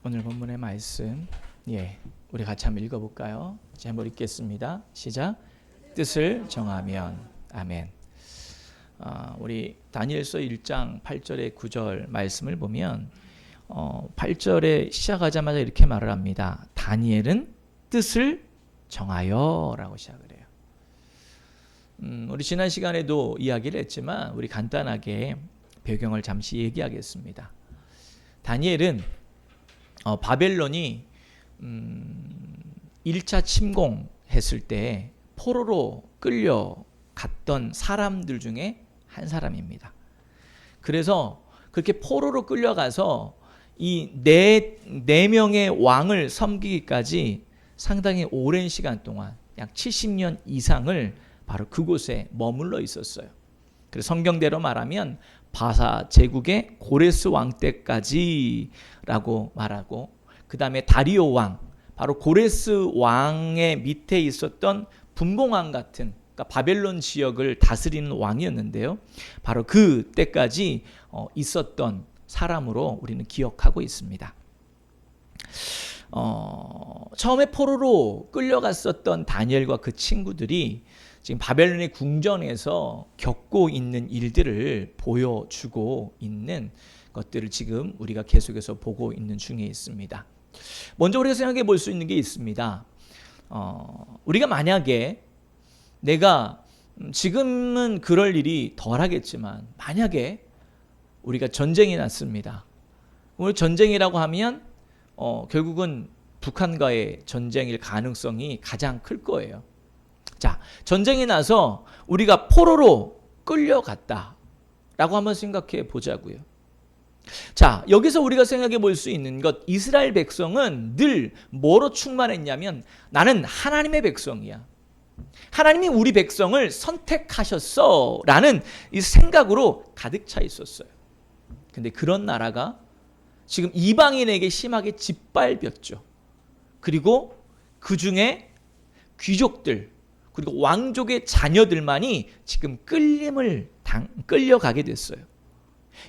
오늘 본문의 말씀, 우리 같이 한번 읽어볼까요? 한번 읽겠습니다. 시작. 뜻을 정하면. 아멘. 우리 다니엘서 1장 8절에 9절 말씀을 보면 8절에 시작하자마자 이렇게 말을 합니다. 다니엘은 뜻을 정하여 라고 시작을 해요. 우리 지난 시간에도 이야기를 했지만 우리 간단하게 배경을 잠시 얘기하겠습니다. 다니엘은 바벨론이 1차 침공했을 때 포로로 끌려갔던 사람들 중에 한 사람입니다. 그래서 그렇게 포로로 끌려가서 이 네 명의 왕을 섬기기까지 상당히 오랜 시간 동안 약 70년 이상을 바로 그곳에 머물러 있었어요. 그래서 성경대로 말하면 바사 제국의 고레스 왕 때까지라고 말하고, 그 다음에 다리오 왕, 바로 고레스 왕의 밑에 있었던 분봉왕 같은, 그러니까 바벨론 지역을 다스리는 왕이었는데요. 바로 그 때까지 있었던 사람으로 우리는 기억하고 있습니다. 처음에 포로로 끌려갔었던 다니엘과 그 친구들이 지금 바벨론의 궁전에서 겪고 있는 일들을 보여주고 있는 것들을 지금 우리가 계속해서 보고 있는 중에 있습니다. 먼저 우리가 생각해 볼 수 있는 게 있습니다. 우리가 만약에 내가 지금은 그럴 일이 덜 하겠지만 만약에 우리가 전쟁이 났습니다. 오늘 전쟁이라고 하면 결국은 북한과의 전쟁일 가능성이 가장 클 거예요. 자, 전쟁이 나서 우리가 포로로 끌려갔다 라고 한번 생각해 보자고요. 자, 여기서 우리가 생각해 볼 수 있는 것, 이스라엘 백성은 늘 뭐로 충만했냐면 나는 하나님의 백성이야. 하나님이 우리 백성을 선택하셨어 라는 이 생각으로 가득 차 있었어요. 근데 그런 나라가 지금 이방인에게 심하게 짓밟혔죠. 그리고 그 중에 귀족들, 그리고 왕족의 자녀들만이 지금 끌려가게 됐어요.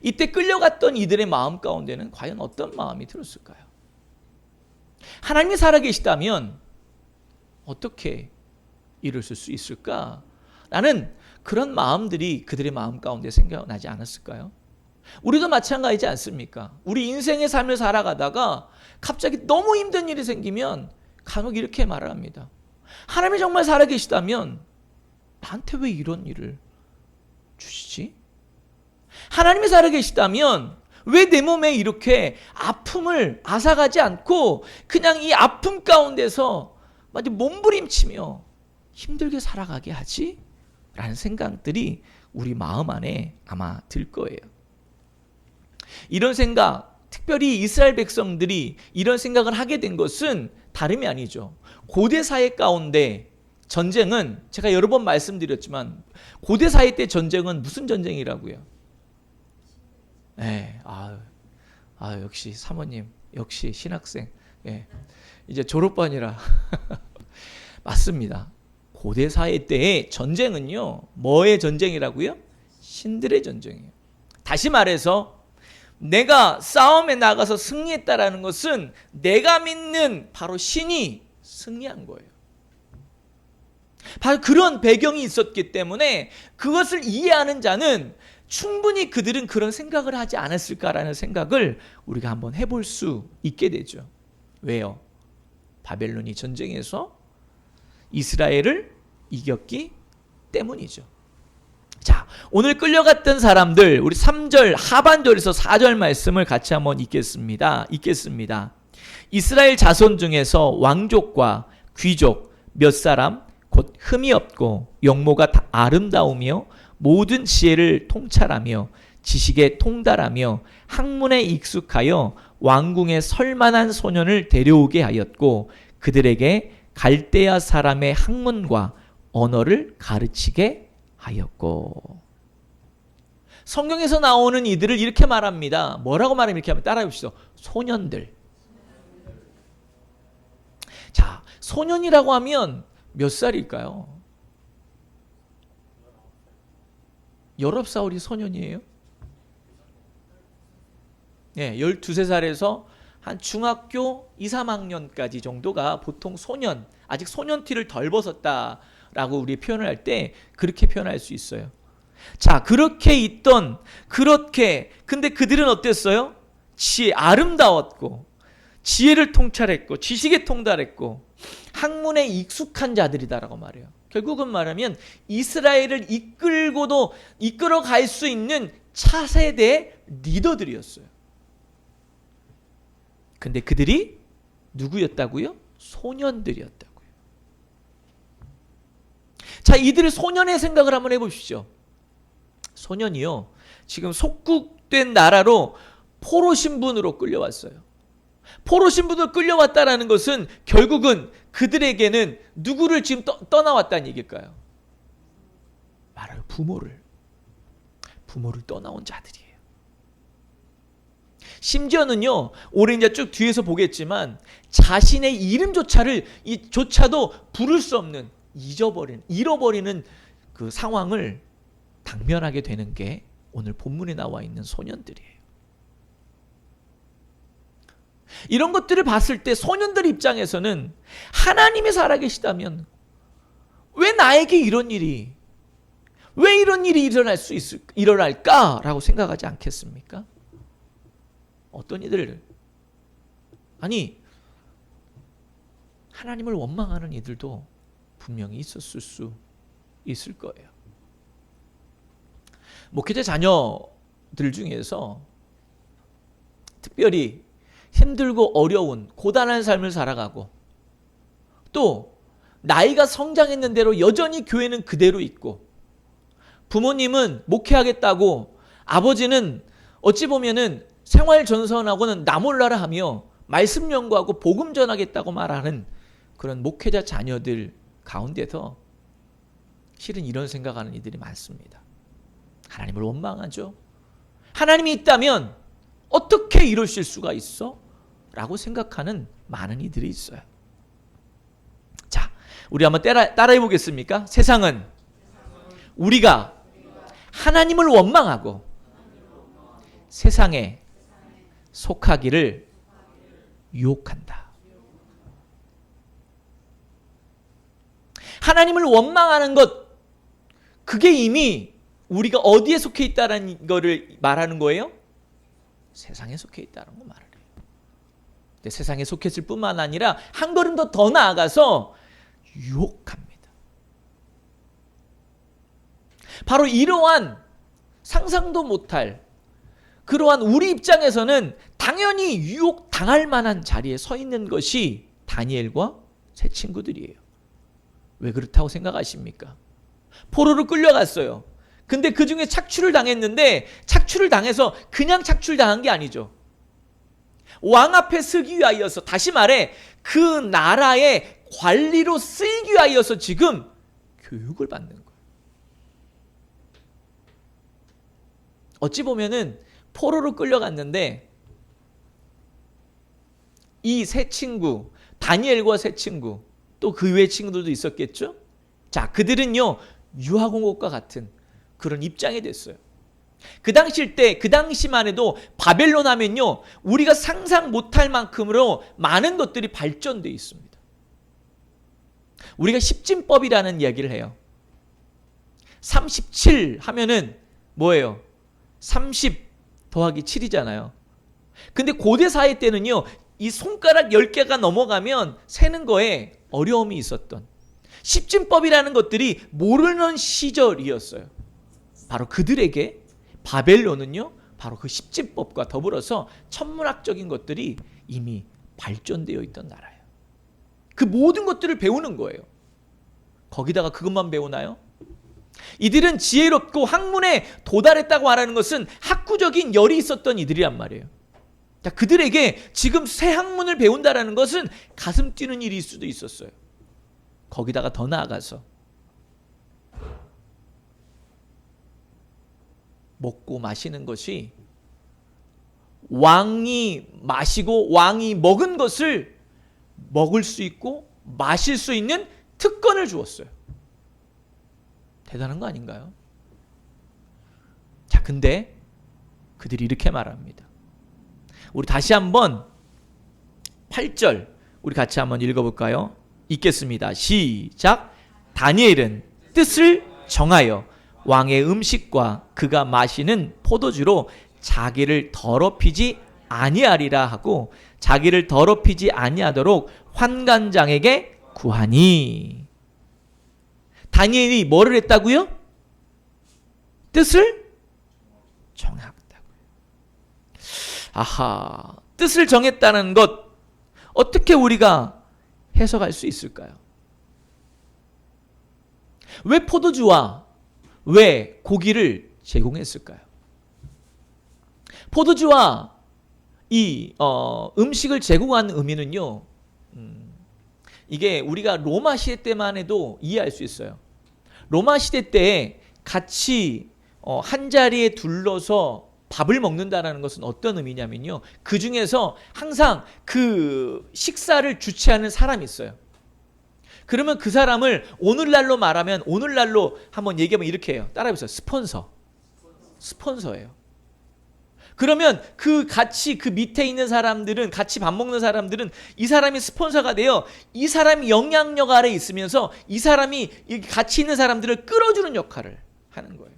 이때 끌려갔던 이들의 마음 가운데는 과연 어떤 마음이 들었을까요? 하나님이 살아계시다면 어떻게 이루실 수 있을까? 라는 그런 마음들이 그들의 마음 가운데 생겨나지 않았을까요? 우리도 마찬가지지 않습니까? 우리 인생의 삶을 살아가다가 갑자기 너무 힘든 일이 생기면 간혹 이렇게 말을 합니다. 하나님이 정말 살아계시다면 나한테 왜 이런 일을 주시지? 하나님이 살아계시다면 왜 내 몸에 이렇게 아픔을 앗아가지 않고 그냥 이 아픔 가운데서 마치 몸부림치며 힘들게 살아가게 하지? 라는 생각들이 우리 마음 안에 아마 들 거예요. 이런 생각, 특별히 이스라엘 백성들이 이런 생각을 하게 된 것은 다름이 아니죠. 고대 사회 가운데 전쟁은 제가 여러 번 말씀드렸지만 고대 사회 때 전쟁은 무슨 전쟁이라고요? 역시 사모님, 역시 신학생. 이제 졸업반이라. 맞습니다. 고대 사회 때의 전쟁은요, 뭐의 전쟁이라고요? 신들의 전쟁이에요. 다시 말해서 내가 싸움에 나가서 승리했다라는 것은 내가 믿는 바로 신이 승리한 거예요. 바로 그런 배경이 있었기 때문에 그것을 이해하는 자는 충분히 그들은 그런 생각을 하지 않았을까라는 생각을 우리가 한번 해볼 수 있게 되죠. 왜요? 바벨론이 전쟁에서 이스라엘을 이겼기 때문이죠. 자, 오늘 끌려갔던 사람들, 우리 3절 하반절에서 4절 말씀을 같이 한번 읽겠습니다. 이스라엘 자손 중에서 왕족과 귀족 몇 사람, 곧 흠이 없고 용모가 아름다우며 모든 지혜를 통찰하며 지식에 통달하며 학문에 익숙하여 왕궁에 설만한 소년을 데려오게 하였고 그들에게 갈대아 사람의 학문과 언어를 가르치게 하였고. 성경에서 나오는 이들을 이렇게 말합니다. 뭐라고 말하면 이렇게 하면 따라해 보시죠. 소년들. 자, 소년이라고 하면 몇 살일까요? 19살이 소년이에요? 12, 13살에서 한 중학교 2, 3학년까지 정도가 보통 소년, 아직 소년티를 덜 벗었다라고 우리 표현을 할 때 그렇게 표현할 수 있어요. 자, 근데 그들은 어땠어요? 아름다웠고, 지혜를 통찰했고, 지식에 통달했고, 학문에 익숙한 자들이다라고 말해요. 결국은 말하면 이스라엘을 이끌어 갈 수 있는 차세대 리더들이었어요. 근데 그들이 누구였다고요? 소년들이었다고요. 자, 이들의 소년의 생각을 한번 해보십시오. 소년이요, 지금 속국된 나라로 포로 신분으로 끌려왔어요. 포로 신분으로 끌려왔다라는 것은 결국은 그들에게는 누구를 지금 떠나왔다는 얘기일까요? 말아요. 부모를 떠나온 자들이에요. 심지어는요, 오래 이제 쭉 뒤에서 보겠지만 자신의 이름조차도 부를 수 없는, 잃어버리는 그 상황을 당면하게 되는 게 오늘 본문에 나와 있는 소년들이에요. 이런 것들을 봤을 때 소년들 입장에서는 하나님이 살아계시다면 왜 나에게 왜 이런 일이 일어날까라고 생각하지 않겠습니까? 어떤 이들, 하나님을 원망하는 이들도 분명히 있었을 수 있을 거예요. 목회자 자녀들 중에서 특별히 힘들고 어려운 고단한 삶을 살아가고, 또 나이가 성장했는 대로 여전히 교회는 그대로 있고, 부모님은 목회하겠다고, 아버지는 어찌 보면은 생활 전선하고는 나 몰라라 하며 말씀 연구하고 복음 전하겠다고 말하는 그런 목회자 자녀들 가운데서 실은 이런 생각하는 이들이 많습니다. 하나님을 원망하죠. 하나님이 있다면 어떻게 이러실 수가 있어? 라고 생각하는 많은 이들이 있어요. 자, 우리 한번 따라해 보겠습니까? 세상은 우리가 하나님을 원망하고 세상에 속하기를 유혹한다. 하나님을 원망하는 것, 그게 이미 우리가 어디에 속해 있다는 거를 말하는 거예요? 세상에 속해 있다는 거 말을 해요. 근데 세상에 속했을 뿐만 아니라 한 걸음 더 나아가서 유혹합니다. 바로 이러한 상상도 못할, 그러한 우리 입장에서는 당연히 유혹당할 만한 자리에 서 있는 것이 다니엘과 세 친구들이에요. 왜 그렇다고 생각하십니까? 포로로 끌려갔어요. 근데 그 중에 착취를 당했는데, 착취를 당해서 그냥 착취당한 게 아니죠. 왕 앞에 서기 위하여서, 다시 말해 그 나라의 관리로 쓰이기 위하여서 지금 교육을 받는 거예요. 어찌 보면은 포로로 끌려갔는데 이 세 친구, 다니엘과 세 친구, 또 그 외의 친구들도 있었겠죠? 자, 그들은요, 유아공업과 같은 그런 입장이 됐어요. 그 당시만 해도 바벨론 하면요, 우리가 상상 못할 만큼으로 많은 것들이 발전되어 있습니다. 우리가 십진법이라는 이야기를 해요. 37 하면은 뭐예요? 30 더하기 7이잖아요. 근데 고대 사회 때는요, 이 손가락 10개가 넘어가면 세는 거에 어려움이 있었던 십진법이라는 것들이 모르는 시절이었어요. 바로 그들에게 바벨론은요, 바로 그 십진법과 더불어서 천문학적인 것들이 이미 발전되어 있던 나라예요. 그 모든 것들을 배우는 거예요. 거기다가 그것만 배우나요? 이들은 지혜롭고 학문에 도달했다고 말하는 것은 학구적인 열이 있었던 이들이란 말이에요. 자, 그들에게 지금 새 학문을 배운다라는 것은 가슴 뛰는 일일 수도 있었어요. 거기다가 더 나아가서 먹고 마시는 것이, 왕이 마시고 왕이 먹은 것을 먹을 수 있고 마실 수 있는 특권을 주었어요. 대단한 거 아닌가요? 자, 근데 그들이 이렇게 말합니다. 우리 다시 한번 8절 우리 같이 한번 읽어볼까요? 읽겠습니다. 시작. 다니엘은 뜻을 정하여 왕의 음식과 그가 마시는 포도주로 자기를 더럽히지 아니하리라 하고 자기를 더럽히지 아니하도록 환관장에게 구하니. 다니엘이 뭐를 했다고요? 뜻을 정했다고요. 아하, 뜻을 정했다는 것 어떻게 우리가 해석할 수 있을까요? 왜 포도주와 왜 고기를 제공했을까요? 포도주와 이 음식을 제공한 의미는요, 이게 우리가 로마 시대 때만 해도 이해할 수 있어요. 로마 시대 때 같이 한 자리에 둘러서 밥을 먹는다는 것은 어떤 의미냐면요, 그 중에서 항상 그 식사를 주최하는 사람이 있어요. 그러면 그 사람을 오늘날로 말하면, 오늘날로 한번 얘기하면 이렇게 해요. 따라해보세요. 스폰서예요. 그러면 그 같이 그 밑에 있는 사람들은, 같이 밥 먹는 사람들은 이 사람이 스폰서가 돼요. 이 사람이 영향력 아래에 있으면서 이 사람이 같이 있는 사람들을 끌어주는 역할을 하는 거예요.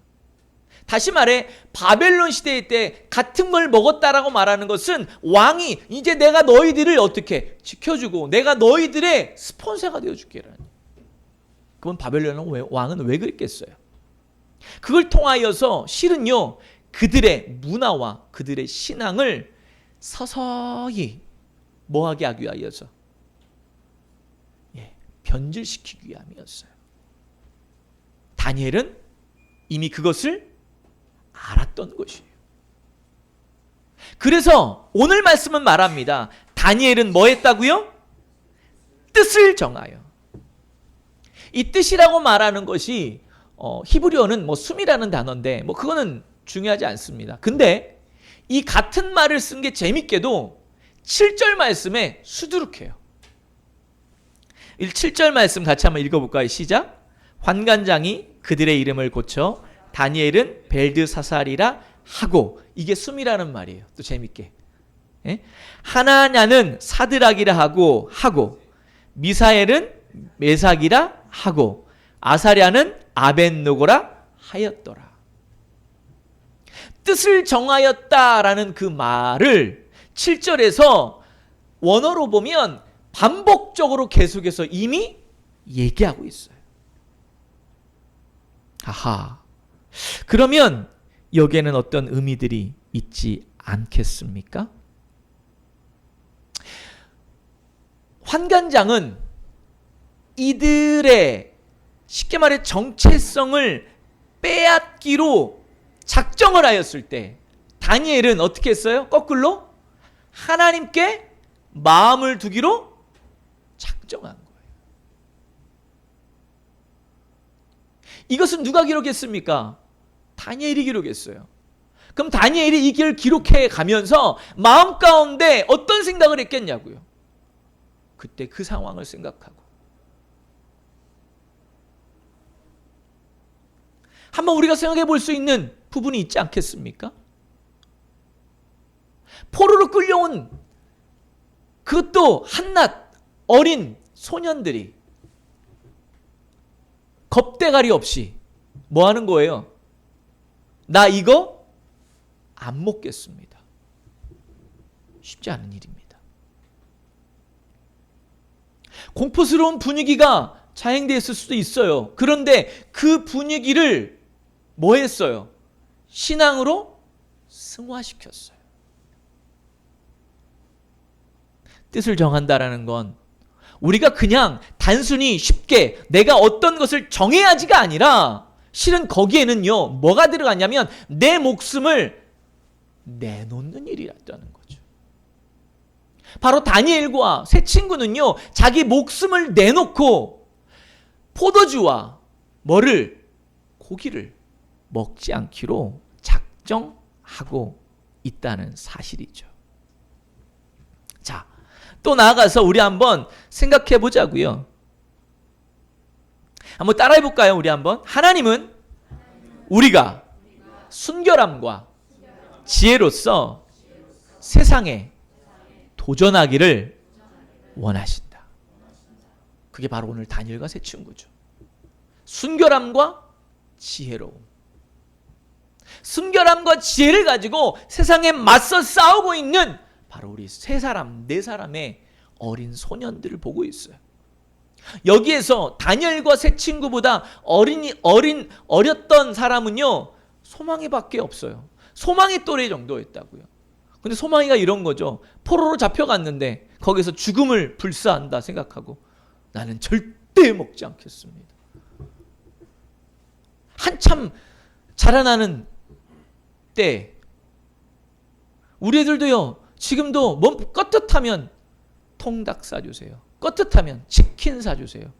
다시 말해 바벨론 시대 때 같은 걸 먹었다라고 말하는 것은 왕이 이제 내가 너희들을 어떻게 지켜주고 내가 너희들의 스폰서가 되어줄게라는. 그건 바벨론 왕은 왜 그랬겠어요? 그걸 통하여서 실은요, 그들의 문화와 그들의 신앙을 서서히 뭐하게 하기 위하여서, 변질시키기 위함이었어요. 다니엘은 이미 그것을 알았던 것이에요. 그래서 오늘 말씀은 말합니다. 다니엘은 뭐 했다고요? 뜻을 정하여. 이 뜻이라고 말하는 것이 히브리어는 뭐 숨이라는 단어인데 뭐 그거는 중요하지 않습니다. 근데 이 같은 말을 쓴 게 재밌게도 7절 말씀에 수두룩해요. 7절 말씀 같이 한번 읽어볼까요? 시작. 환관장이 그들의 이름을 고쳐 다니엘은 벨드사살이라 하고. 이게 숨이라는 말이에요. 또 재밌게. 하나냐는 사드락이라 하고 미사엘은 메삭이라 하고 아사랴는 아벤노고라 하였더라. 뜻을 정하였다라는 그 말을 7절에서 원어로 보면 반복적으로 계속해서 이미 얘기하고 있어요. 아하. 그러면 여기에는 어떤 의미들이 있지 않겠습니까? 환관장은 이들의 쉽게 말해 정체성을 빼앗기로 작정을 하였을 때 다니엘은 어떻게 했어요? 거꾸로 하나님께 마음을 두기로 작정한 거예요. 이것은 누가 기록했습니까? 다니엘이 기록했어요. 그럼 다니엘이 이 길을 기록해 가면서 마음 가운데 어떤 생각을 했겠냐고요? 그때 그 상황을 생각하고. 한번 우리가 생각해 볼 수 있는 부분이 있지 않겠습니까? 포로로 끌려온 그것도 한낱 어린 소년들이 겁대가리 없이 뭐 하는 거예요? 나 이거 안 먹겠습니다. 쉽지 않은 일입니다. 공포스러운 분위기가 자행되어 있을 수도 있어요. 그런데 그 분위기를 뭐 했어요? 신앙으로 승화시켰어요. 뜻을 정한다라는 건 우리가 그냥 단순히 쉽게 내가 어떤 것을 정해야지가 아니라 실은 거기에는요 뭐가 들어갔냐면 내 목숨을 내놓는 일이었다는 거죠. 바로 다니엘과 세 친구는요 자기 목숨을 내놓고 포도주와 고기를 먹지 않기로 작정하고 있다는 사실이죠. 자, 또 나아가서 우리 한번 생각해 보자고요. 한번 따라해 볼까요? 우리 한번. 하나님은 우리가 순결함과 지혜로서 세상에 도전하기를 원하신다. 그게 바로 오늘 다니엘과 새 친구죠. 순결함과 지혜로움. 순결함과 지혜를 가지고 세상에 맞서 싸우고 있는 바로 우리 세 사람, 네 사람의 어린 소년들을 보고 있어요. 여기에서 다니엘과 새 친구보다 어렸던 사람은요, 소망이밖에 없어요. 소망의 또래 정도였다고요. 근데 소망이가 이런 거죠. 포로로 잡혀갔는데 거기서 죽음을 불사한다 생각하고 나는 절대 먹지 않겠습니다. 한참 자라나는 때 우리 애들도요, 지금도 몸 껐듯하면 통닭 사주세요. 껐듯하면 치킨 사주세요.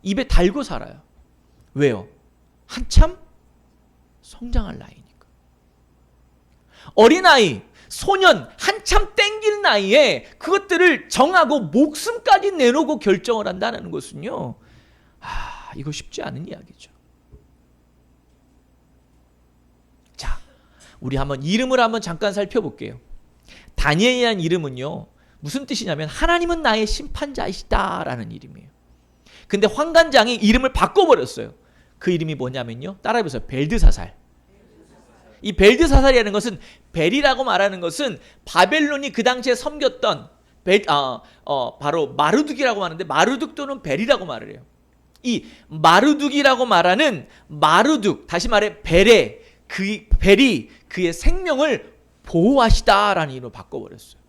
입에 달고 살아요. 왜요? 한참 성장할 나이니까. 어린아이, 소년, 한참 땡길 나이에 그것들을 정하고 목숨까지 내놓고 결정을 한다는 것은요, 이거 쉽지 않은 이야기죠. 자, 우리 한번 이름을 한번 잠깐 살펴볼게요. 다니엘이라는 이름은요, 무슨 뜻이냐면 하나님은 나의 심판자이시다 라는 이름이에요. 근데 환관장이 이름을 바꿔버렸어요. 그 이름이 뭐냐면요, 따라해보세요. 벨드사살. 이 벨드사살이라는 것은, 벨이라고 말하는 것은 바벨론이 그 당시에 섬겼던 바로 마르둑이라고 하는데, 마르둑 또는 벨이라고 말을 해요. 이 마르둑이라고 말하는 마르둑, 다시 말해 벨이 그의 생명을 보호하시다라는 이름으로 바꿔버렸어요.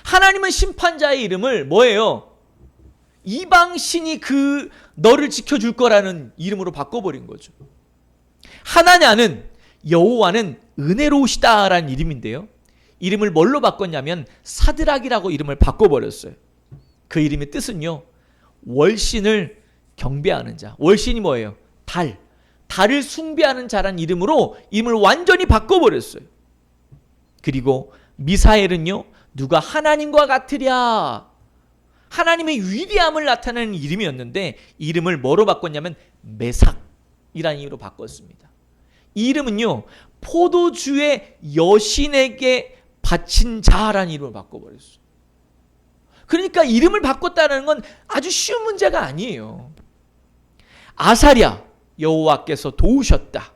하나님은 심판자의 이름을 뭐예요? 이방 신이 너를 지켜줄 거라는 이름으로 바꿔버린 거죠. 하나냐는, 여호와는 은혜로우시다라는 이름인데요, 이름을 뭘로 바꿨냐면 사드락이라고 이름을 바꿔버렸어요. 그 이름의 뜻은요, 월신을 경배하는 자. 월신이 뭐예요? 달을 숭배하는 자란 이름으로 이름을 완전히 바꿔버렸어요. 그리고 미사엘은요, 누가 하나님과 같으랴, 하나님의 위대함을 나타내는 이름이었는데 이름을 뭐로 바꿨냐면 메삭이라는 이름으로 바꿨습니다. 이 이름은요, 포도주의 여신에게 바친 자라는 이름으로 바꿔버렸어요. 그러니까 이름을 바꿨다는 건 아주 쉬운 문제가 아니에요. 아사랴, 여호와께서 도우셨다.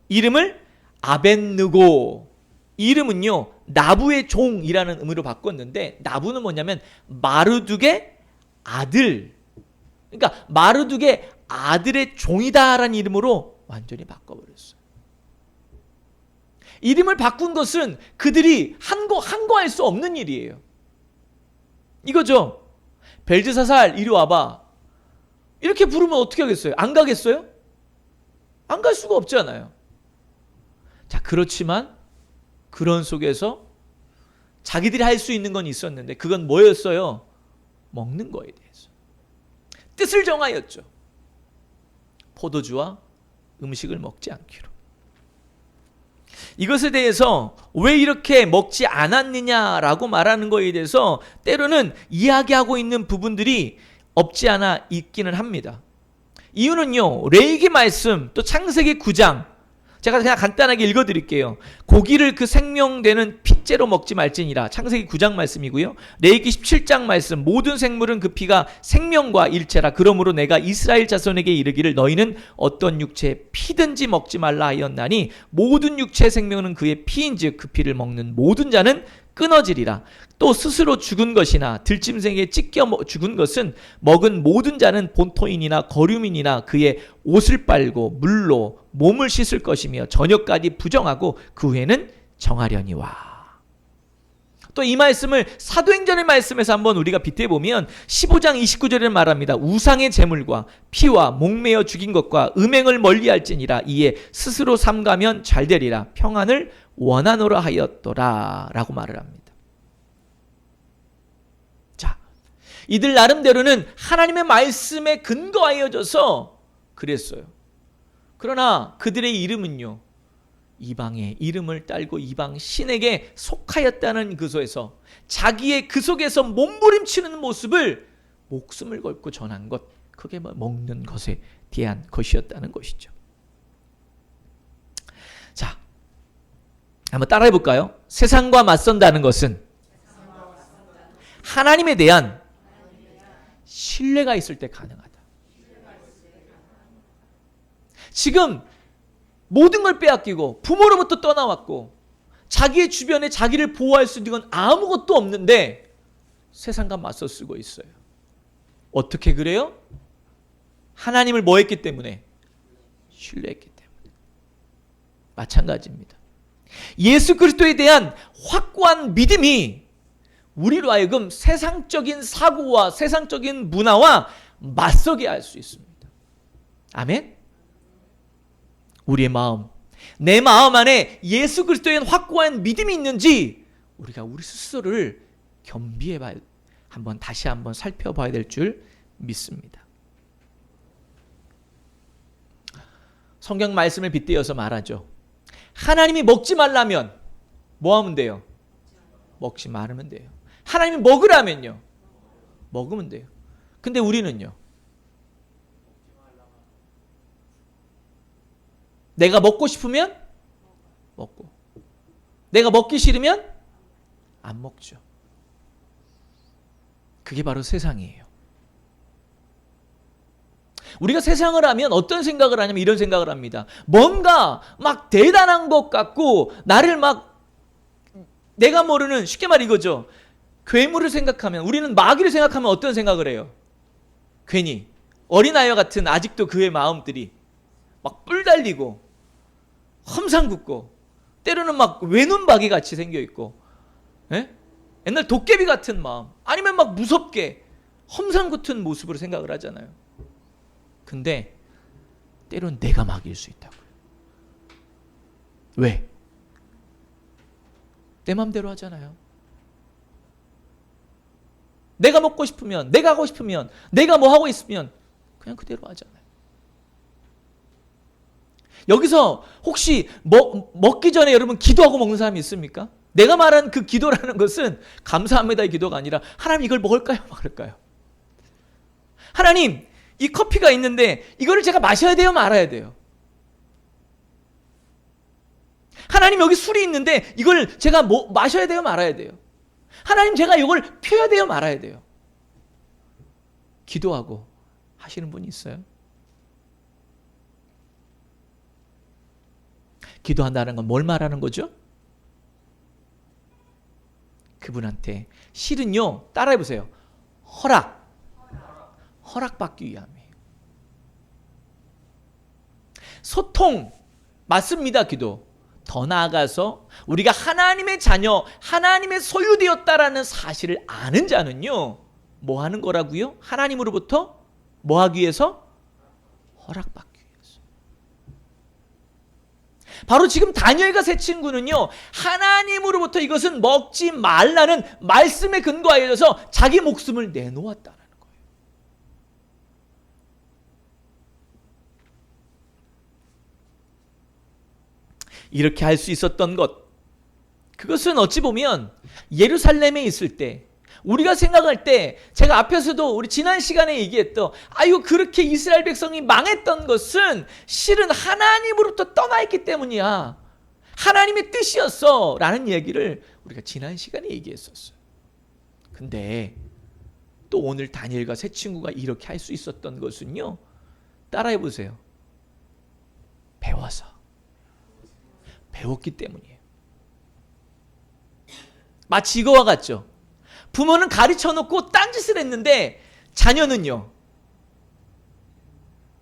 이름을 아벳느고, 이름은요 나부의 종이라는 의미로 바꿨는데, 나부는 뭐냐면 마르둑의 아들, 그러니까 마르둑의 아들의 종이다라는 이름으로 완전히 바꿔버렸어요. 이름을 바꾼 것은 그들이 한거할 수 없는 일이에요. 이거죠. 벨드사살 이리 와봐, 이렇게 부르면 어떻게 하겠어요? 안 가겠어요? 안 갈 수가 없잖아요. 자, 그렇지만 그런 속에서 자기들이 할 수 있는 건 있었는데, 그건 뭐였어요? 먹는 거에 대해서 뜻을 정하였죠. 포도주와 음식을 먹지 않기로. 이것에 대해서 왜 이렇게 먹지 않았느냐라고 말하는 거에 대해서 때로는 이야기하고 있는 부분들이 없지 않아 있기는 합니다. 이유는요, 레위기 말씀, 또 창세기 9장, 제가 그냥 간단하게 읽어드릴게요. 고기를 그 생명되는 핏째로 먹지 말지니라. 창세기 9장 말씀이고요. 레위기 17장 말씀. 모든 생물은 그 피가 생명과 일체라. 그러므로 내가 이스라엘 자손에게 이르기를 너희는 어떤 육체의 피든지 먹지 말라 하였나니 모든 육체의 생명은 그의 피인즉 그 피를 먹는 모든 자는 끊어지리라. 또 스스로 죽은 것이나 들짐승에게 찢겨 죽은 것은 먹은 모든 자는 본토인이나 거류민이나 그의 옷을 빨고 물로 몸을 씻을 것이며 저녁까지 부정하고 그 후에는 정하려니와. 또 이 말씀을 사도행전의 말씀에서 한번 우리가 빗대보면 15장 29절에 말합니다. 우상의 제물과 피와 목매어 죽인 것과 음행을 멀리할지니라. 이에 스스로 삼가면 잘되리라. 평안을 원하노라 하였더라 라고 말을 합니다. 자, 이들 나름대로는 하나님의 말씀에 근거하여져서 그랬어요. 그러나 그들의 이름은요, 이방의 이름을 딸고 이방 신에게 속하였다는 그 속에서, 자기의 그 속에서 몸부림치는 모습을 목숨을 걸고 전한 것, 그게 먹는 것에 대한 것이었다는 것이죠. 자, 한번 따라해 볼까요? 세상과 맞선다는 것은 하나님에 대한 신뢰가 있을 때 가능하다. 지금 모든 걸 빼앗기고 부모로부터 떠나왔고 자기의 주변에 자기를 보호할 수 있는 건 아무것도 없는데 세상과 맞서 쓰고 있어요. 어떻게 그래요? 하나님을 뭐 했기 때문에? 신뢰했기 때문에. 마찬가지입니다. 예수 그리스도에 대한 확고한 믿음이 우리로 하여금 세상적인 사고와 세상적인 문화와 맞서게 할 수 있습니다. 아멘? 우리의 마음, 내 마음 안에 예수 그리스도에 대한 확고한 믿음이 있는지 우리가 우리 스스로를 겸비해봐야, 다시 한번 살펴봐야 될 줄 믿습니다. 성경 말씀을 빗대어서 말하죠. 하나님이 먹지 말라면 뭐 하면 돼요? 먹지 말으면 돼요. 하나님이 먹으라면요? 먹으면 돼요. 근데 우리는요? 내가 먹고 싶으면 먹고, 내가 먹기 싫으면 안 먹죠. 그게 바로 세상이에요. 우리가 세상을 하면 어떤 생각을 하냐면 이런 생각을 합니다. 뭔가 막 대단한 것 같고 나를 막 내가 모르는, 쉽게 말해 이거죠. 괴물을 생각하면, 우리는 마귀를 생각하면 어떤 생각을 해요? 괜히 어린아이와 같은 아직도 그의 마음들이 막 뿔 달리고 험상궂고 때로는 막 외눈박이 같이 생겨있고, 예? 옛날 도깨비 같은 마음, 아니면 막 무섭게 험상궂은 모습으로 생각을 하잖아요. 근데 때로는 내가 마귀일 수 있다고요. 왜? 내 맘대로 하잖아요. 내가 먹고 싶으면, 내가 하고 싶으면, 내가 뭐 하고 있으면 그냥 그대로 하잖아요. 여기서 혹시 먹기 전에 여러분 기도하고 먹는 사람이 있습니까? 내가 말한 그 기도라는 것은 감사합니다의 기도가 아니라 하나님 이걸 먹을까요? 말을까요? 하나님 이 커피가 있는데 이거를 제가 마셔야 돼요? 말아야 돼요? 하나님 여기 술이 있는데 이걸 제가 마셔야 돼요? 말아야 돼요? 하나님 제가 이걸 펴야 돼요? 말아야 돼요? 기도하고 하시는 분이 있어요? 기도한다는 건 뭘 말하는 거죠? 그분한테 실은요, 따라해보세요. 허락받기 위함이에요. 소통 맞습니다. 기도. 더 나아가서 우리가 하나님의 자녀, 하나님의 소유되었다라는 사실을 아는 자는요, 뭐 하는 거라고요? 하나님으로부터 뭐 하기 위해서? 허락받기 위해서. 바로 지금 다니엘과 세 친구는요, 하나님으로부터 이것은 먹지 말라는 말씀에 근거하여서 자기 목숨을 내놓았다는 거예요. 이렇게 할 수 있었던 것, 그것은 어찌 보면 예루살렘에 있을 때, 우리가 생각할 때, 제가 앞에서도 우리 지난 시간에 얘기했던, 아유 그렇게 이스라엘 백성이 망했던 것은 실은 하나님으로부터 떠나 있기 때문이야, 하나님의 뜻이었어 라는 얘기를 우리가 지난 시간에 얘기했었어요. 근데 또 오늘 다니엘과 세 친구가 이렇게 할 수 있었던 것은요, 따라해 보세요. 배웠기 때문이에요. 마치 이거와 같죠. 부모는 가르쳐 놓고 딴짓을 했는데 자녀는요,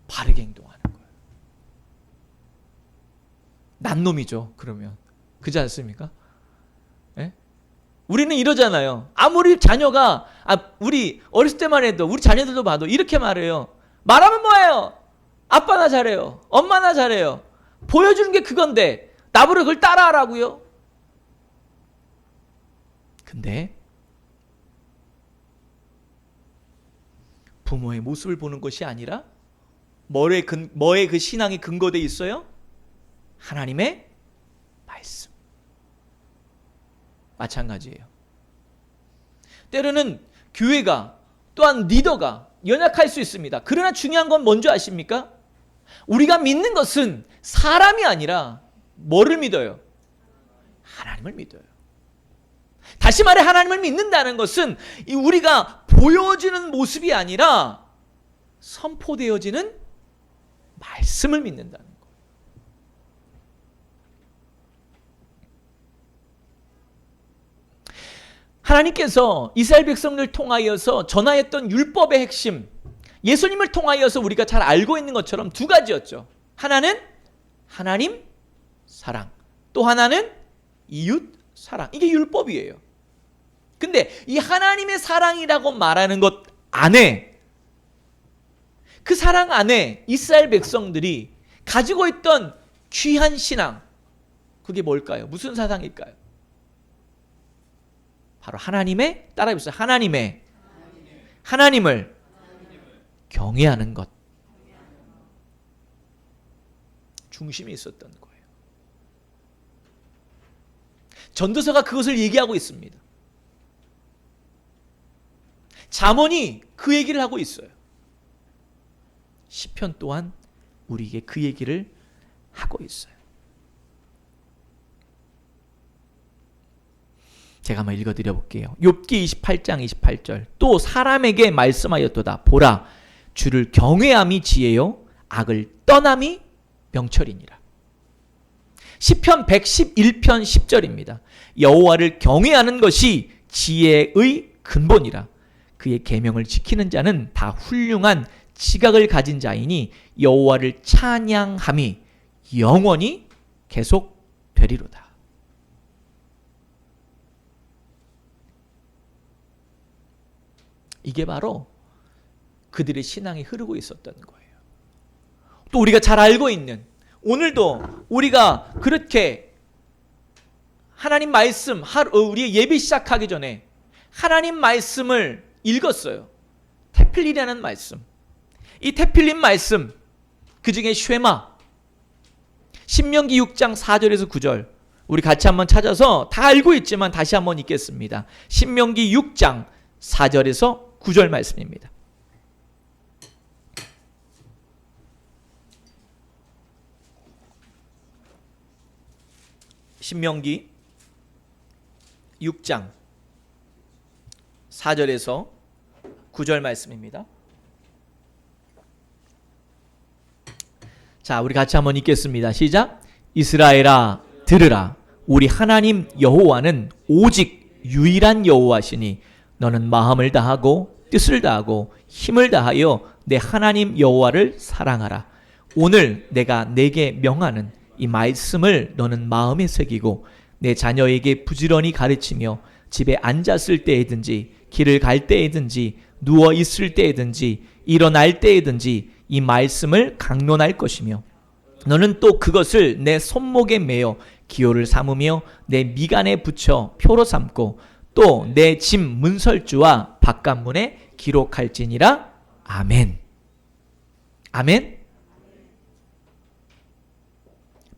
바르게 행동하는 거예요. 난놈이죠. 그러면 그렇지 않습니까? 예? 우리는 이러잖아요. 아무리 자녀가, 우리 어렸을 때만 해도 우리 자녀들도 봐도 이렇게 말해요. 말하면 뭐예요? 아빠나 잘해요, 엄마나 잘해요, 보여주는 게 그건데 나보고 그걸 따라하라고요? 근데 부모의 모습을 보는 것이 아니라 뭐에 그 신앙이 근거되어 있어요? 하나님의 말씀. 마찬가지예요. 때로는 교회가, 또한 리더가 연약할 수 있습니다. 그러나 중요한 건 뭔지 아십니까? 우리가 믿는 것은 사람이 아니라 뭐를 믿어요? 하나님을 믿어요. 다시 말해 하나님을 믿는다는 것은 우리가 보여지는 모습이 아니라 선포되어지는 말씀을 믿는다는 거예요. 하나님께서 이스라엘 백성을 통하여서 전하였던 율법의 핵심, 예수님을 통하여서 우리가 잘 알고 있는 것처럼 두 가지였죠. 하나는 하나님 사랑, 또 하나는 이웃 사랑. 이게 율법이에요. 근데 이 하나님의 사랑이라고 말하는 것 안에, 그 사랑 안에 이스라엘 백성들이 가지고 있던 귀한 신앙, 그게 뭘까요? 무슨 사상일까요? 바로 하나님의, 따라해보세요. 하나님을 경외하는 것. 중심이 있었던 거예요. 전도서가 그것을 얘기하고 있습니다. 잠언이 그 얘기를 하고 있어요. 시편 또한 우리에게 그 얘기를 하고 있어요. 제가 한번 읽어드려 볼게요. 욥기 28장 28절. 또 사람에게 말씀하였도다. 보라, 주를 경외함이 지혜요, 악을 떠남이 명철이니라. 시편 111편 10절입니다. 여호와를 경외하는 것이 지혜의 근본이라. 그의 계명을 지키는 자는 다 훌륭한 지각을 가진 자이니 여호와를 찬양함이 영원히 계속되리로다. 이게 바로 그들의 신앙이 흐르고 있었던 거예요. 또 우리가 잘 알고 있는, 오늘도 우리가 그렇게 하나님 말씀, 우리의 예배 시작하기 전에 하나님 말씀을 읽었어요. 테필리라는 말씀. 이 테필린 말씀, 그 중에 쉐마, 신명기 6장 4절에서 9절, 우리 같이 한번 찾아서 다 알고 있지만 다시 한번 읽겠습니다. 신명기 6장 4절에서 9절 말씀입니다. 신명기 6장 4절에서 9절 말씀입니다. 자, 우리 같이 한번 읽겠습니다. 시작. 이스라엘아 들으라. 우리 하나님 여호와는 오직 유일한 여호와시니 너는 마음을 다하고 뜻을 다하고 힘을 다하여 내 하나님 여호와를 사랑하라. 오늘 내가 내게 명하는 이 말씀을 너는 마음에 새기고 내 자녀에게 부지런히 가르치며 집에 앉았을 때에든지 길을 갈 때에든지 누워 있을 때에든지 일어날 때에든지 이 말씀을 강론할 것이며 너는 또 그것을 내 손목에 매어 기호를 삼으며 내 미간에 붙여 표로 삼고 또 내 집 문설주와 바깥문에 기록할지니라. 아멘. 아멘.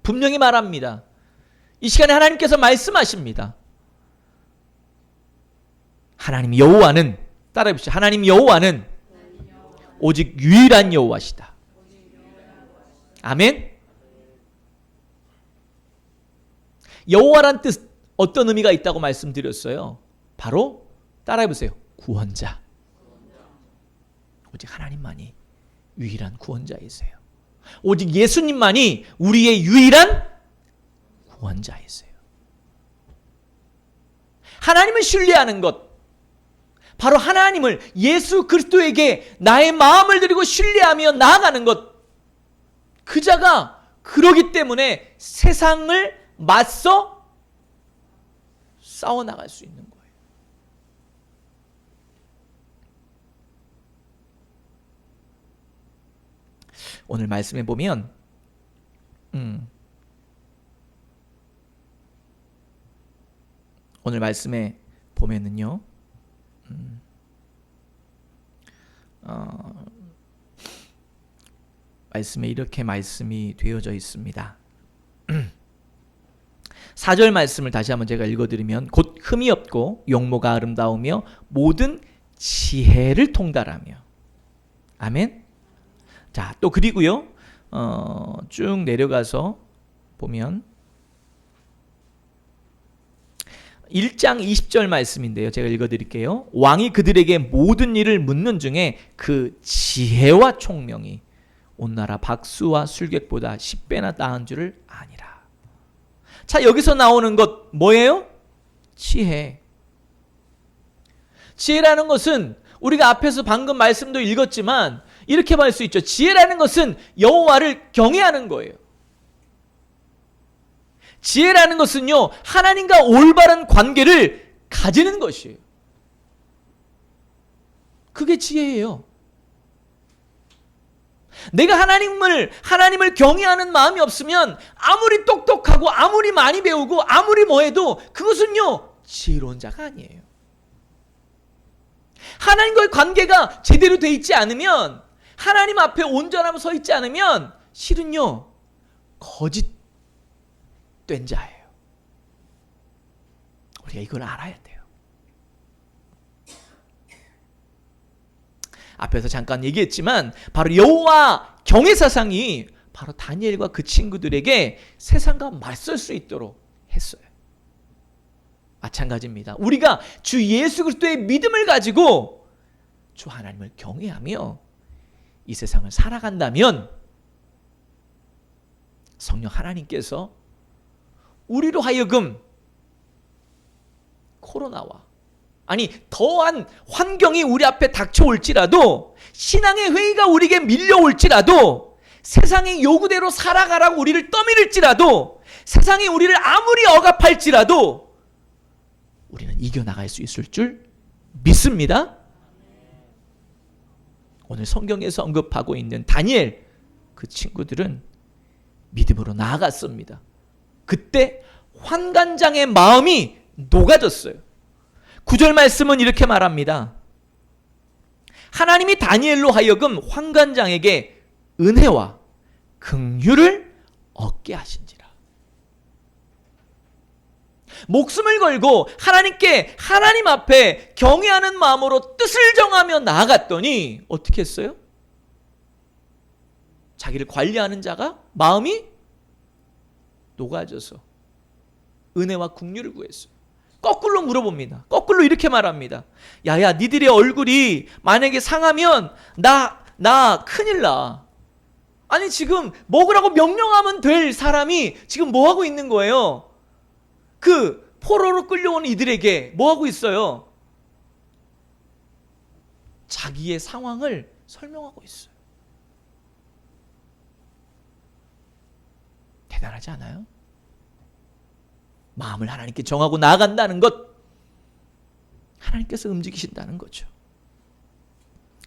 분명히 말합니다. 이 시간에 하나님께서 말씀하십니다. 하나님 여호와는, 따라해보시죠. 하나님 여호와는 오직 유일한 여호와시다. 아멘. 여호와란 뜻, 어떤 의미가 있다고 말씀드렸어요? 바로 따라해보세요. 구원자. 오직 하나님만이 유일한 구원자이세요. 오직 예수님만이 우리의 유일한 구원자이세요. 하나님을 신뢰하는 것, 바로 하나님을, 예수 그리스도에게 나의 마음을 드리고 신뢰하며 나아가는 것, 그 자가 그러기 때문에 세상을 맞서 싸워나갈 수 있는 거예요. 오늘 말씀에 보면 오늘 말씀에 보면은요, 말씀에 이렇게 말씀이 되어져 있습니다. 4절 말씀을 다시 한번 제가 읽어드리면 곧 흠이 없고 용모가 아름다우며 모든 지혜를 통달하며. 아멘. 자, 또 그리고요, 쭉 내려가서 보면 1장 20절 말씀인데요. 제가 읽어드릴게요. 왕이 그들에게 모든 일을 묻는 중에 그 지혜와 총명이 온 나라 박수와 술객보다 10배나 나은 줄을 아니라. 자, 여기서 나오는 것 뭐예요? 지혜. 지혜라는 것은 우리가 앞에서 방금 말씀도 읽었지만 이렇게 말 수 있죠. 지혜라는 것은 여호와를 경외하는 거예요. 지혜라는 것은요, 하나님과 올바른 관계를 가지는 것이에요. 그게 지혜예요. 내가 하나님을 경외하는 마음이 없으면 아무리 똑똑하고 아무리 많이 배우고 아무리 뭐해도 그것은요, 지혜로운 자가 아니에요. 하나님과의 관계가 제대로 돼 있지 않으면, 하나님 앞에 온전하게 서 있지 않으면 실은요, 거짓된 자예요. 우리가 이걸 알아야 돼요. 앞에서 잠깐 얘기했지만 바로 여호와 경외 사상이 바로 다니엘과 그 친구들에게 세상과 맞설 수 있도록 했어요. 마찬가지입니다. 우리가 주 예수 그리스도의 믿음을 가지고 주 하나님을 경외하며 이 세상을 살아간다면 성령 하나님께서 우리로 하여금 코로나와 더한 환경이 우리 앞에 닥쳐올지라도, 신앙의 회의가 우리에게 밀려올지라도, 세상의 요구대로 살아가라고 우리를 떠밀을지라도, 세상이 우리를 아무리 억압할지라도 우리는 이겨나갈 수 있을 줄 믿습니다. 오늘 성경에서 언급하고 있는 다니엘, 그 친구들은 믿음으로 나아갔습니다. 그때 환관장의 마음이 녹아졌어요. 9절 말씀은 이렇게 말합니다. 하나님이 다니엘로 하여금 환관장에게 은혜와 긍휼을 얻게 하신지라. 목숨을 걸고 하나님 앞에 경외하는 마음으로 뜻을 정하며 나아갔더니 어떻게 했어요? 자기를 관리하는 자가 마음이 녹아져서 은혜와 긍휼을 구했어요. 거꾸로 물어봅니다. 거꾸로 이렇게 말합니다. 야야, 니들의 얼굴이 만약에 상하면 나 큰일 나. 아니, 지금 먹으라고 명령하면 될 사람이 지금 뭐 하고 있는 거예요? 그 포로로 끌려온 이들에게 뭐 하고 있어요? 자기의 상황을 설명하고 있어요. 대단하지 않아요? 마음을 하나님께 정하고 나아간다는 것, 하나님께서 움직이신다는 거죠.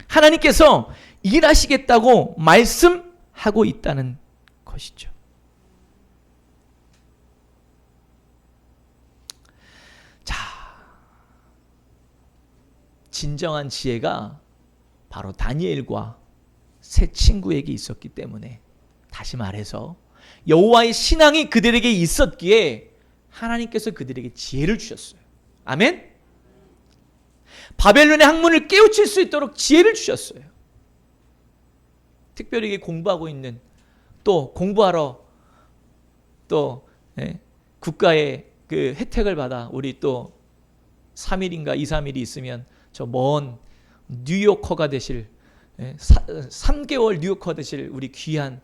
하나님께서 일하시겠다고 말씀하고 있다는 것이죠. 자, 진정한 지혜가 바로 다니엘과 세 친구에게 있었기 때문에, 다시 말해서 여호와의 신앙이 그들에게 있었기에 하나님께서 그들에게 지혜를 주셨어요. 아멘? 바벨론의 학문을 깨우칠 수 있도록 지혜를 주셨어요. 특별히 공부하고 있는, 또 공부하러 또 국가의 그 혜택을 받아 우리 또 3일인가 2, 3일이 있으면 저 먼 뉴요커가 되실, 3개월 뉴요커 되실 우리 귀한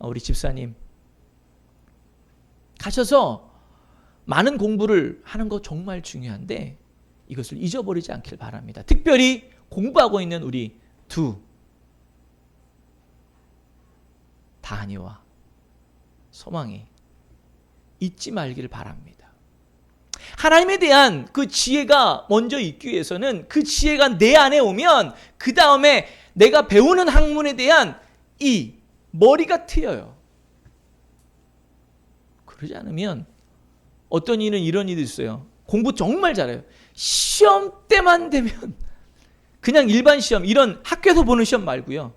우리 집사님 가셔서 많은 공부를 하는 거 정말 중요한데 이것을 잊어버리지 않길 바랍니다. 특별히 공부하고 있는 우리 다니와 소망이 잊지 말기를 바랍니다. 하나님에 대한 그 지혜가 먼저 있기 위해서는 그 지혜가 내 안에 오면 그 다음에 내가 배우는 학문에 대한 이 머리가 트여요. 그러지 않으면 어떤 이는 이런 일이 있어요. 공부 정말 잘해요. 시험 때만 되면 그냥 일반 시험, 이런 학교에서 보는 시험 말고요,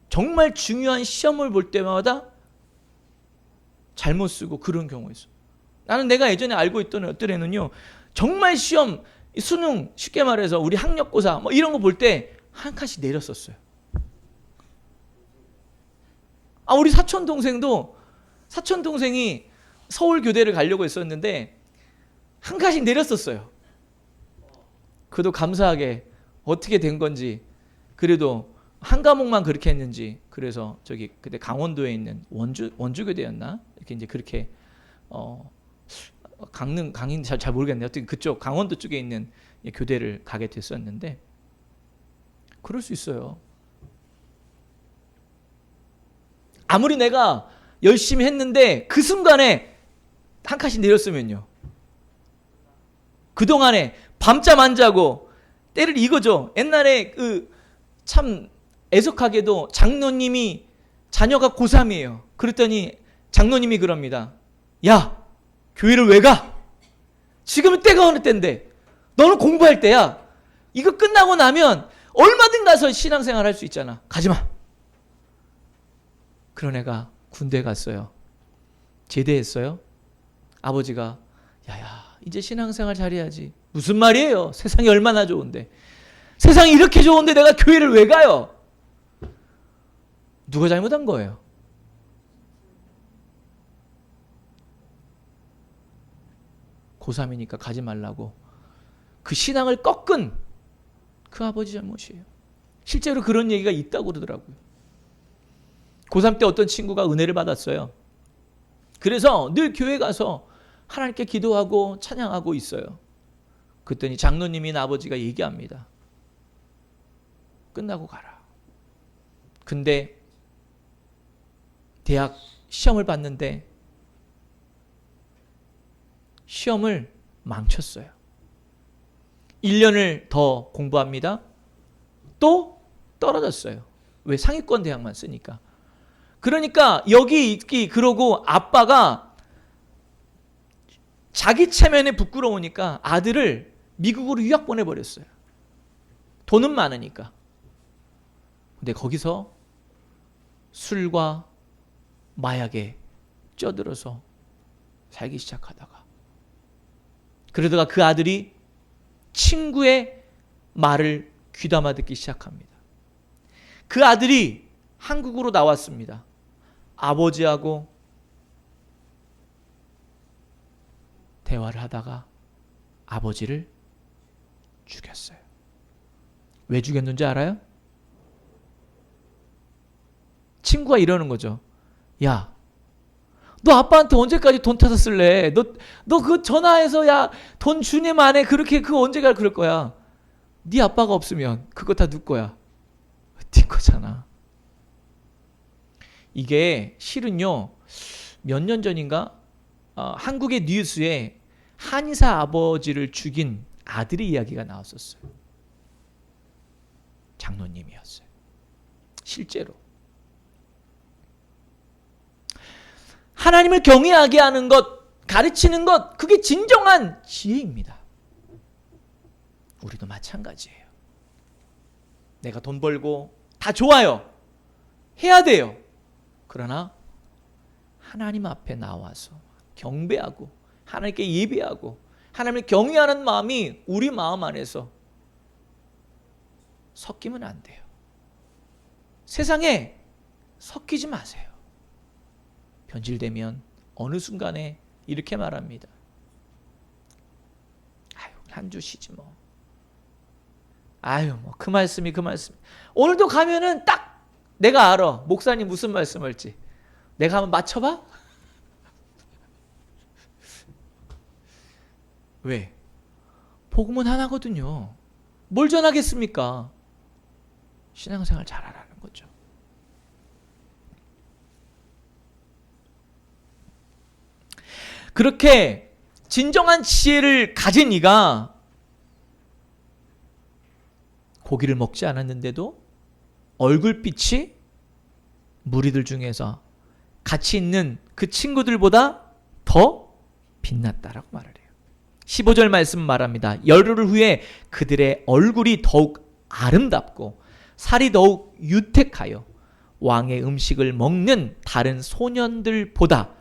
정말 중요한 시험을 볼 때마다 잘못 쓰고 그런 경우가 있어요. 나는 내가 예전에 알고 있던 어떤 애는요, 정말 시험, 수능, 쉽게 말해서 우리 학력고사 뭐 이런 거 볼 때 한 칸씩 내렸었어요. 우리 사촌 동생이 서울 교대를 가려고 했었는데 한 칸씩 내렸었어요. 그래도 감사하게 어떻게 된 건지, 그래도 한 과목만 그렇게 했는지, 그래서 저기 그때 강원도에 있는 원주교대였나? 이렇게 이제 그렇게 강인 잘 모르겠네요. 어떻게 그쪽 강원도 쪽에 있는 교대를 가게 됐었는데, 그럴 수 있어요. 아무리 내가 열심히 했는데 그 순간에 한 칸씩 내렸으면요. 그동안에 밤잠 안 자고 때를 이거죠. 옛날에 참 애석하게도 장로님이 자녀가 고3이에요. 그랬더니 장로님이 그럽니다. 야, 교회를 왜 가? 지금은 때가 어느 때인데 너는 공부할 때야. 이거 끝나고 나면 얼마든 가서 신앙생활 할 수 있잖아. 가지마. 그런 애가 군대 갔어요. 제대했어요. 아버지가 야야 이제 신앙생활 잘해야지. 무슨 말이에요? 세상이 얼마나 좋은데. 세상이 이렇게 좋은데 내가 교회를 왜 가요? 누가 잘못한 거예요? 고3이니까 가지 말라고 그 신앙을 꺾은 그 아버지 잘못이에요. 실제로 그런 얘기가 있다고 그러더라고요. 고3 때 어떤 친구가 은혜를 받았어요. 그래서 늘 교회 가서 하나님께 기도하고 찬양하고 있어요. 그랬더니 장로님인 아버지가 얘기합니다. 끝나고 가라. 근데 대학 시험을 봤는데 시험을 망쳤어요. 1년을 더 공부합니다. 또 떨어졌어요. 왜? 상위권 대학만 쓰니까. 그러니까 여기 있기 그러고 아빠가 자기 체면에 부끄러우니까 아들을 미국으로 유학 보내버렸어요. 돈은 많으니까. 근데 거기서 술과 마약에 쪄들어서 살기 시작하다가 그러다가 그 아들이 친구의 말을 귀담아 듣기 시작합니다. 그 아들이 한국으로 나왔습니다. 아버지하고 대화를 하다가 아버지를 죽였어요. 왜 죽였는지 알아요? 친구가 이러는 거죠. 야, 너 아빠한테 언제까지 돈 타서 쓸래? 너 그 전화해서 야, 돈 주니 만에 그렇게 그거 언제가 그럴 거야. 네 아빠가 없으면 그거 다 누구 거야? 네 거잖아. 이게 실은요, 몇 년 전인가 한국의 뉴스에 한의사 아버지를 죽인 아들의 이야기가 나왔었어요. 장로님이었어요. 실제로. 하나님을 경외하게 하는 것, 가르치는 것, 그게 진정한 지혜입니다. 우리도 마찬가지예요. 내가 돈 벌고 다 좋아요. 해야 돼요. 그러나 하나님 앞에 나와서 경배하고 하나님께 예배하고 하나님을 경외하는 마음이 우리 마음 안에서 섞이면 안 돼요. 세상에 섞이지 마세요. 변질되면 어느 순간에 이렇게 말합니다. 아유, 한 주 쉬지 뭐. 아유, 뭐 그 말씀이 그 말씀. 오늘도 가면은 딱 내가 알아. 목사님 무슨 말씀할지. 내가 한번 맞춰봐? 왜? 복음은 하나거든요. 뭘 전하겠습니까? 신앙생활 잘하라는 거죠. 그렇게 진정한 지혜를 가진 이가 고기를 먹지 않았는데도 얼굴빛이 무리들 중에서 같이 있는 그 친구들보다 더 빛났다라고 말을 해요. 15절 말씀 말합니다. 열흘 후에 그들의 얼굴이 더욱 아름답고 살이 더욱 유택하여 왕의 음식을 먹는 다른 소년들보다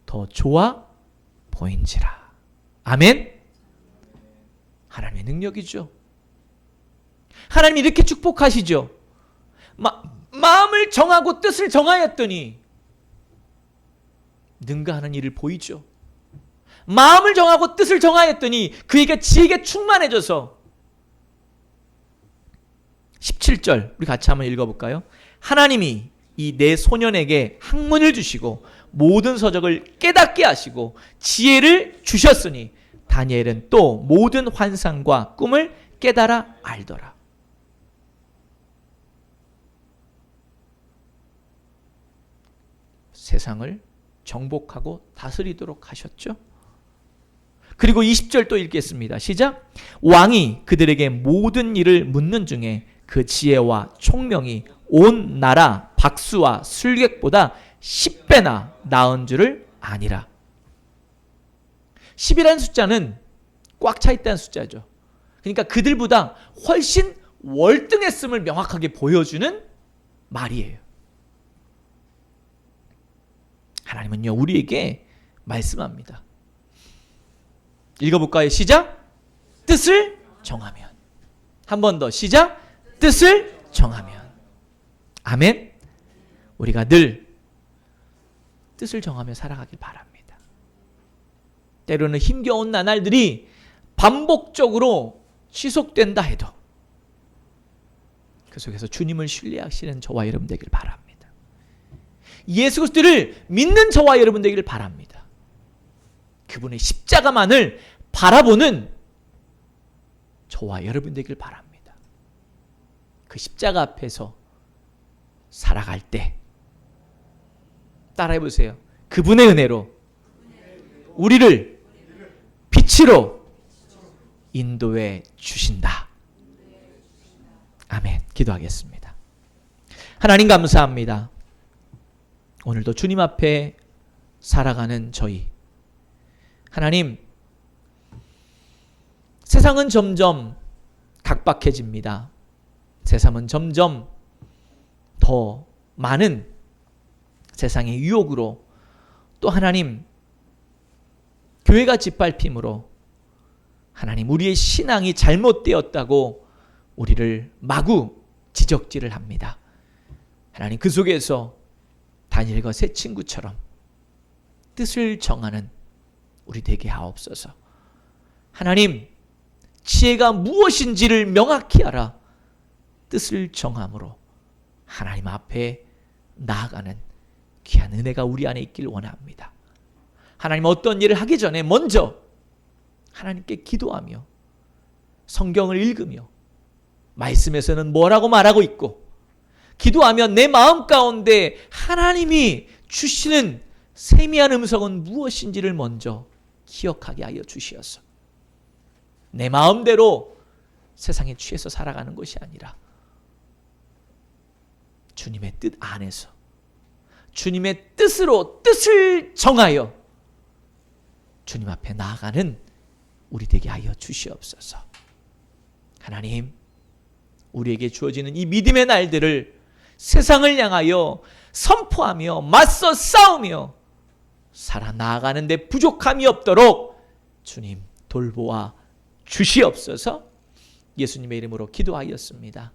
더 좋아 보인지라. 아멘. 하나님의 능력이죠. 하나님 이렇게 축복하시죠. 마음을 정하고 뜻을 정하였더니 능가하는 일을 보이죠. 마음을 정하고 뜻을 정하였더니 그에게 지혜가 충만해져서 17절 우리 같이 한번 읽어볼까요? 하나님이 이 내 소년에게 학문을 주시고 모든 서적을 깨닫게 하시고 지혜를 주셨으니 다니엘은 또 모든 환상과 꿈을 깨달아 알더라. 세상을 정복하고 다스리도록 하셨죠. 그리고 20절 또 읽겠습니다. 시작. 왕이 그들에게 모든 일을 묻는 중에 그 지혜와 총명이 온 나라 박수와 술객보다 10배나 나은 줄을 아니라. 10이라는 숫자는 꽉 차 있다는 숫자죠. 그러니까 그들보다 훨씬 월등했음을 명확하게 보여주는 말이에요. 하나님은요, 우리에게 말씀합니다. 읽어볼까요? 시작. 뜻을 정하면. 한 번 더 시작. 뜻을 정하면. 아멘. 우리가 늘 뜻을 정하며 살아가길 바랍니다. 때로는 힘겨운 나날들이 반복적으로 지속된다 해도 그 속에서 주님을 신뢰하시는 저와 여러분 되길 바랍니다. 예수 그리스도를 믿는 저와 여러분 되기를 바랍니다. 그분의 십자가만을 바라보는 저와 여러분 되길 바랍니다. 그 십자가 앞에서 살아갈 때 따라해 보세요. 그분의 은혜로 우리를 빛으로 인도해 주신다. 아멘. 기도하겠습니다. 하나님 감사합니다. 오늘도 주님 앞에 살아가는 저희, 하나님, 세상은 점점 각박해집니다. 세상은 점점 더 많은 세상의 유혹으로, 또 하나님 교회가 짓밟힘으로 하나님 우리의 신앙이 잘못되었다고 우리를 마구 지적질을 합니다. 하나님 그 속에서 다니엘과 세 친구처럼 뜻을 정하는 우리 되게 하옵소서. 하나님 지혜가 무엇인지를 명확히 알아 뜻을 정함으로 하나님 앞에 나아가는 귀한 은혜가 우리 안에 있길 원합니다. 하나님 어떤 일을 하기 전에 먼저 하나님께 기도하며 성경을 읽으며 말씀에서는 뭐라고 말하고 있고 기도하며 내 마음 가운데 하나님이 주시는 세미한 음성은 무엇인지를 먼저 기억하게 하여 주시어서 내 마음대로 세상에 취해서 살아가는 것이 아니라 주님의 뜻 안에서 주님의 뜻으로 뜻을 정하여 주님 앞에 나아가는 우리 되게 하여 주시옵소서. 하나님, 우리에게 주어지는 이 믿음의 날들을 세상을 향하여 선포하며 맞서 싸우며 살아나가는 데 부족함이 없도록 주님 돌보아 주시옵소서. 예수님의 이름으로 기도하였습니다.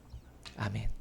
아멘.